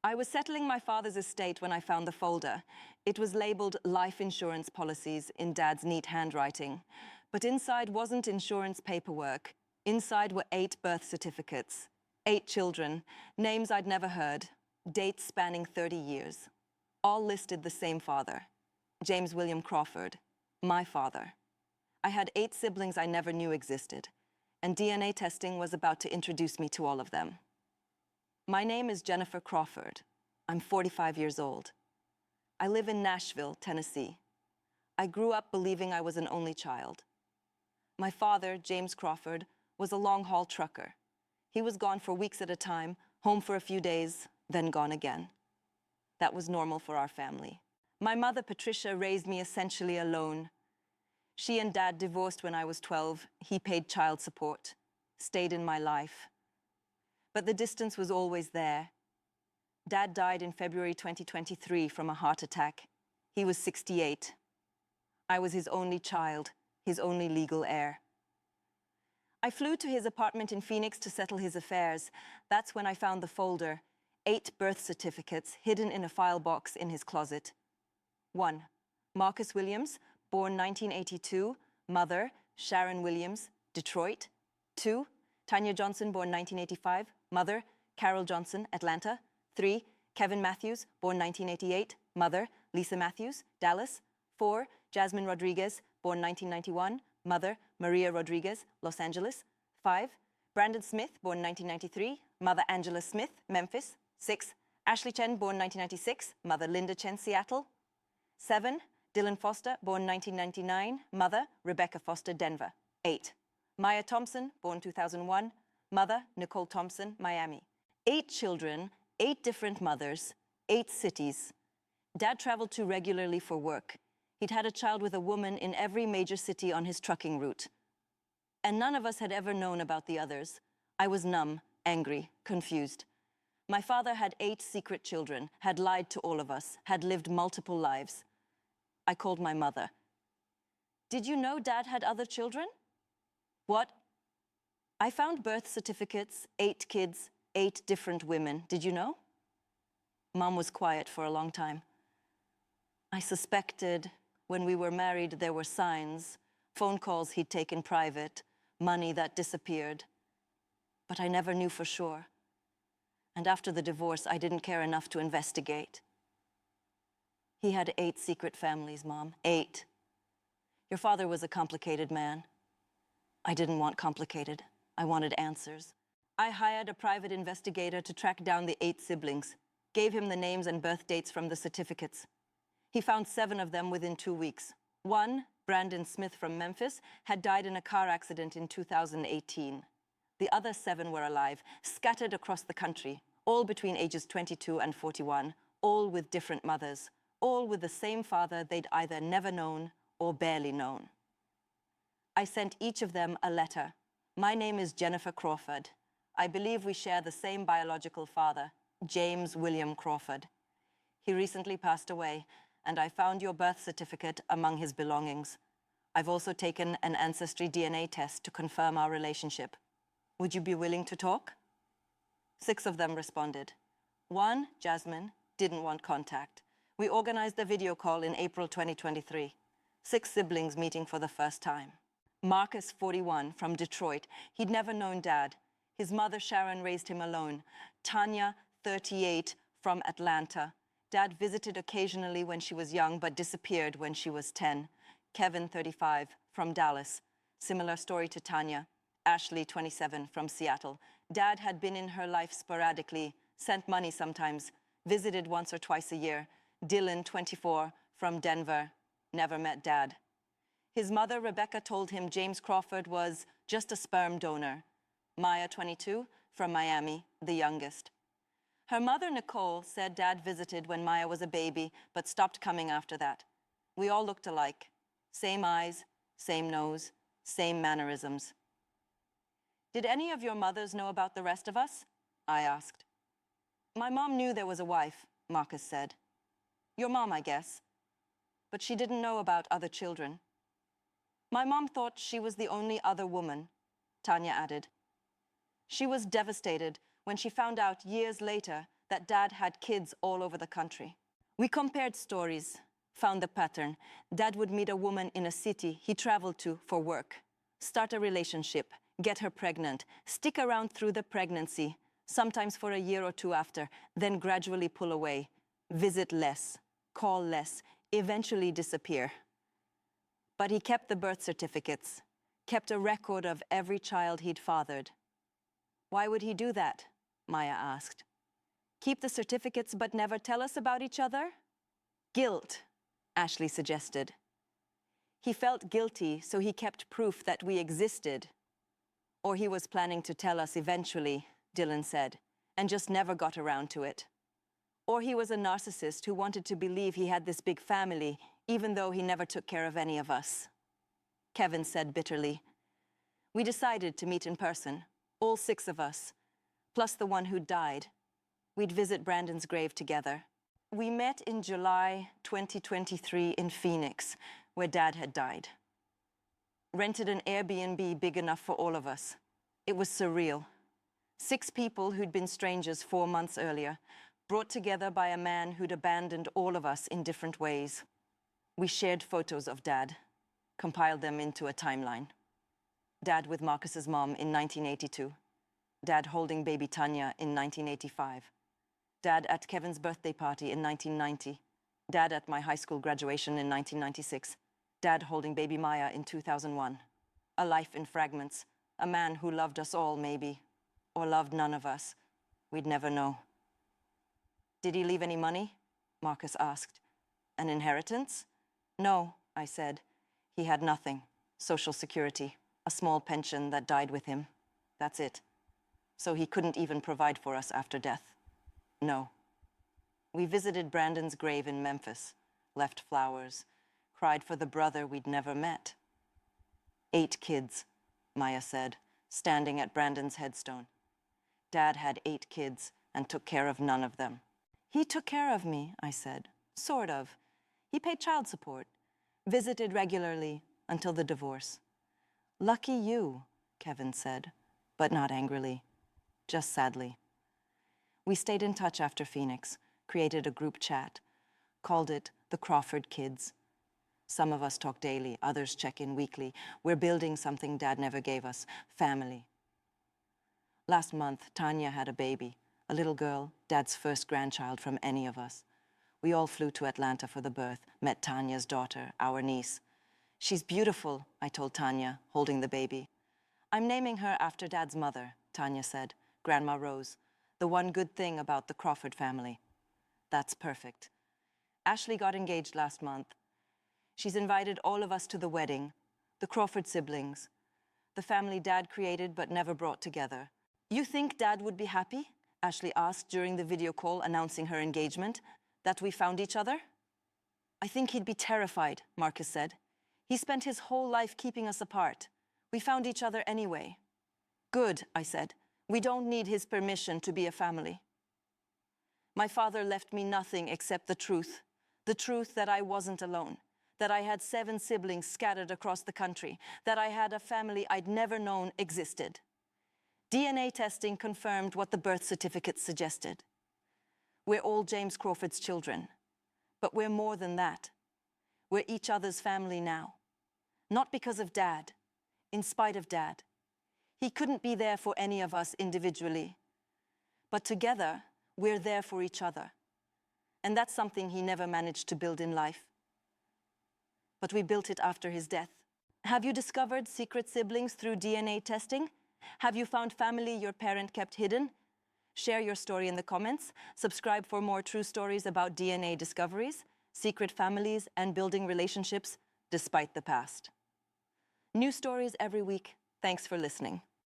I was settling my father's estate when I found the folder. It was labeled life insurance policies in Dad's neat handwriting. But inside wasn't insurance paperwork. Inside were 8 birth certificates, 8 children, names I'd never heard, dates spanning 30 years. All listed the same father, James William Crawford, my father. I had 8 siblings I never knew existed, and DNA testing was about to introduce me to all of them. My name is Jennifer Crawford. I'm 45 years old. I live in Nashville, Tennessee. I grew up believing I was an only child. My father, James Crawford, was a long-haul trucker. He was gone for weeks at a time, home for a few days, then gone again. That was normal for our family. My mother, Patricia, raised me essentially alone. She and Dad divorced when I was 12. He paid child support, stayed in my life. But the distance was always there. Dad died in February 2023 from a heart attack. He was 68. I was his only child, his only legal heir. I flew to his apartment in Phoenix to settle his affairs. That's when I found the folder, 8 birth certificates hidden in a file box in his closet. 1. Marcus Williams, born 1982, mother, Sharon Williams, Detroit. 2. Tanya Johnson, born 1985, mother, Carol Johnson, Atlanta. 3. Kevin Matthews, born 1988, mother, Lisa Matthews, Dallas. 4. Jasmine Rodriguez, born 1991, mother, Maria Rodriguez, Los Angeles. 5. Brandon Smith, born 1993, mother, Angela Smith, Memphis. 6. Ashley Chen, born 1996, mother, Linda Chen, Seattle. 7. Dylan Foster, born 1999, mother, Rebecca Foster, Denver. 8. Maya Thompson, born 2001, mother, Nicole Thompson, Miami. 8 children, 8 different mothers, 8 cities. Dad traveled to regularly for work. He'd had a child with a woman in every major city on his trucking route. And none of us had ever known about the others. I was numb, angry, confused. My father had 8 secret children, had lied to all of us, had lived multiple lives. I called my mother. Did you know Dad had other children? What? I found birth certificates, 8 kids, 8 different women. Did you know? Mom was quiet for a long time. I suspected when we were married there were signs, phone calls he'd taken private, money that disappeared. But I never knew for sure. And after the divorce, I didn't care enough to investigate. He had 8 secret families, Mom. 8. Your father was a complicated man. I didn't want complicated. I wanted answers. I hired a private investigator to track down the 8 siblings, gave him the names and birth dates from the certificates. He found 7 of them within 2 weeks. 1, Brandon Smith from Memphis, had died in a car accident in 2018. The other 7 were alive, scattered across the country, all between ages 22 and 41, all with different mothers, all with the same father they'd either never known or barely known. I sent each of them a letter. My name is Jennifer Crawford. I believe we share the same biological father, James William Crawford. He recently passed away, and I found your birth certificate among his belongings. I've also taken an ancestry DNA test to confirm our relationship. Would you be willing to talk? 6 of them responded. 1, Jasmine, didn't want contact. We organized a video call in April 2023. 6 siblings meeting for the first time. Marcus, 41, from Detroit. He'd never known Dad. His mother, Sharon, raised him alone. Tanya, 38, from Atlanta. Dad visited occasionally when she was young, but disappeared when she was 10. Kevin, 35, from Dallas. Similar story to Tanya. Ashley, 27, from Seattle. Dad had been in her life sporadically, sent money sometimes, visited once or twice a year. Dylan, 24, from Denver, never met Dad. His mother, Rebecca, told him James Crawford was just a sperm donor. Maya, 22, from Miami, the youngest. Her mother, Nicole, said Dad visited when Maya was a baby, but stopped coming after that. We all looked alike. Same eyes, same nose, same mannerisms. Did any of your mothers know about the rest of us? I asked. My mom knew there was a wife, Marcus said. Your mom, I guess. But she didn't know about other children. My mom thought she was the only other woman, Tanya added. She was devastated when she found out years later that Dad had kids all over the country. We compared stories, found the pattern. Dad would meet a woman in a city he traveled to for work, start a relationship, get her pregnant, stick around through the pregnancy, sometimes for a year or two after, then gradually pull away, visit less, call less, eventually disappear. But he kept the birth certificates, kept a record of every child he'd fathered. Why would he do that? Maya asked. Keep the certificates but never tell us about each other? Guilt, Ashley suggested. He felt guilty, so he kept proof that we existed. Or he was planning to tell us eventually, Dylan said, and just never got around to it. Or he was a narcissist who wanted to believe he had this big family, even though he never took care of any of us. Kevin said bitterly. We decided to meet in person, all 6 of us, plus the one who died. We'd visit Brandon's grave together. We met in July 2023 in Phoenix, where Dad had died. Rented an Airbnb big enough for all of us. It was surreal. 6 people who'd been strangers 4 months earlier, brought together by a man who'd abandoned all of us in different ways. We shared photos of Dad, compiled them into a timeline. Dad with Marcus's mom in 1982. Dad holding baby Tanya in 1985. Dad at Kevin's birthday party in 1990. Dad at my high school graduation in 1996. Dad holding baby Maya in 2001. A life in fragments. A man who loved us all, maybe. Or loved none of us. We'd never know. Did he leave any money? Marcus asked. An inheritance? No, I said. He had nothing. Social Security. A small pension that died with him. That's it. So he couldn't even provide for us after death. No. We visited Brandon's grave in Memphis, left flowers, cried for the brother we'd never met. 8 kids, Maya said, standing at Brandon's headstone. Dad had 8 kids and took care of none of them. He took care of me, I said. Sort of. He paid child support, visited regularly until the divorce. Lucky you, Kevin said, but not angrily, just sadly. We stayed in touch after Phoenix, created a group chat, called it the Crawford Kids. Some of us talk daily, others check in weekly. We're building something Dad never gave us, family. Last month, Tanya had a baby, a little girl, Dad's first grandchild from any of us. We all flew to Atlanta for the birth, met Tanya's daughter, our niece. She's beautiful, I told Tanya, holding the baby. I'm naming her after Dad's mother, Tanya said, Grandma Rose, the one good thing about the Crawford family. That's perfect. Ashley got engaged last month. She's invited all of us to the wedding, the Crawford siblings, the family Dad created but never brought together. You think Dad would be happy? Ashley asked during the video call announcing her engagement, that we found each other. I think he'd be terrified, Marcus said. He spent his whole life keeping us apart. We found each other anyway. Good, I said. We don't need his permission to be a family. My father left me nothing except the truth that I wasn't alone, that I had 7 siblings scattered across the country, that I had a family I'd never known existed. DNA testing confirmed what the birth certificate suggested. We're all James Crawford's children, but we're more than that. We're each other's family now. Not because of Dad, in spite of Dad. He couldn't be there for any of us individually. But together, we're there for each other. And that's something he never managed to build in life. But we built it after his death. Have you discovered secret siblings through DNA testing? Have you found family your parent kept hidden? Share your story in the comments. Subscribe for more true stories about DNA discoveries, secret families, and building relationships despite the past. New stories every week. Thanks for listening.